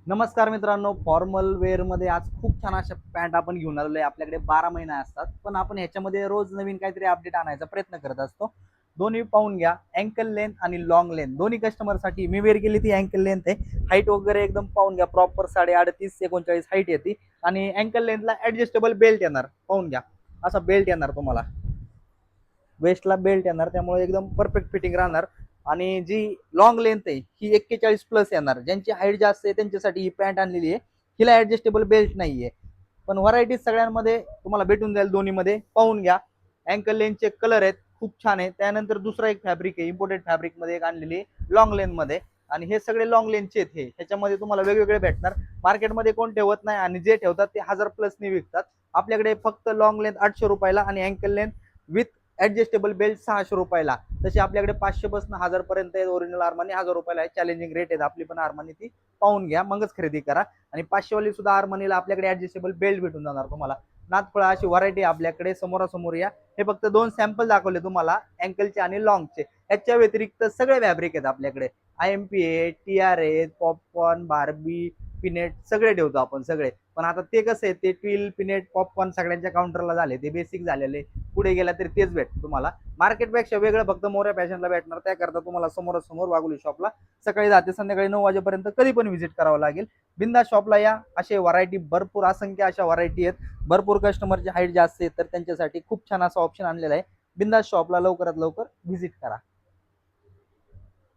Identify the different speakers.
Speaker 1: नमस्कार मित्रांनो, formal wear मध्ये आज खूप छान अशा पॅन्ट आपण घेऊन आलेलो आहे. आपल्याकडे 12 महिने असतात, पण आपण ह्याच्यामध्ये रोज नवीन काहीतरी अपडेट आणायचा प्रयत्न करत असतो. दोन्ही पाहून घ्या, अँकल लेंथ आणि लॉंग लेंथ दोन्ही कस्टमरसाठी. मी वेअर केली ती अँकल लेंथ आहे. हाईट वगैरे एकदम पाहून घ्या, प्रॉपर 38-39 हाईट येते आणि अँकल लेंथला ऍडजस्टेबल बेल्ट येणार. पाहून घ्या, असा बेल्ट येणार तुम्हाला, वेस्टला बेल्ट येणार, त्यामुळे एकदम परफेक्ट फिटिंग राहणार. आणि जी लॉंग लेंथ आहे ही 41 प्लस येणार. ज्यांची हाईट जास्त आहे त्यांच्यासाठी ही पॅन्ट आणलेली आहे. हिला ऍडजस्टेबल बेल्ट नाहीये, पण व्हरायटी सगळ्यांमध्ये तुम्हाला भेटून जाईल. दोन्हीमध्ये पाहून घ्या. अँकल लेंथचे कलर आहेत, खूप छान आहे. त्यानंतर दुसरा एक फॅब्रिक आहे, इम्पोर्टेड फॅब्रिक मध्ये एक आणलेली लॉंग लेंथ मध्ये. आणि हे सगळे लॉंग लेंथचे आहेत. ह्याच्यामध्ये तुम्हाला वेगवेगळे भेटणार. मार्केटमध्ये कोण ठेवत नाही आणि जे ठेवतात ते 1000 प्लस ने विकतात. आपल्याकडे फक्त लॉंग लेंथ 800 रुपयाला आणि uncle length with adjustable belt 600 रुपयाला. तसे आपल्याकडे 500 पासून 1000 पर्यंत आहे. ओरिजिनल आर्मानी 1000 रुपयाला आहे. चॅलेंजिंग रेट आहेत. आपली पण आर्मानी ती पाहून घ्या, मगच खरेदी करा. आणि 500 वाली सुद्धा आर्मानीला आपल्याकडे ऍडजस्टेबल बेल्ट भेटून जाणार तुम्हाला. नाथफळा अशी व्हरायटी आपल्याकडे. समोरासमोर या. हे फक्त 2 सॅम्पल दाखवले तुम्हाला, अँकलचे आणि लॉंगचे. याच्या व्यतिरिक्त सगळे फॅब्रिक आहेत आपल्याकडे. IMP आहे, TR आहे, पॉपकॉर्न, बार्बी, पिनेट सगळे ठेवतो आपण सगळे. पण आता ते कसं आहे, ते ट्विल, पिनेट, पॉपकॉर्न सगळ्यांच्या काउंटरला झाले, ते बेसिक झालेले. पुढे गेला तरी तेच भेटतं तुम्हाला. मार्केटपेक्षा वेगळं फक्त मोऱ्या फॅशनला भेटणार. त्याकरता तुम्हाला समोरासमोर वाघोली शॉपला सकाळी 10 ते संध्याकाळी 9 वाजेपर्यंत कधी पण व्हिजिट करावं लागेल. बिंदास शॉपला या. असे व्हरायटी भरपूर, असंख्य अशा व्हरायटी आहेत. भरपूर कस्टमरची हाईट जास्त आहे, तर त्यांच्यासाठी खूप छान असा ऑप्शन आणलेला आहे. बिंदास शॉपला लवकरात लवकर व्हिजिट करा.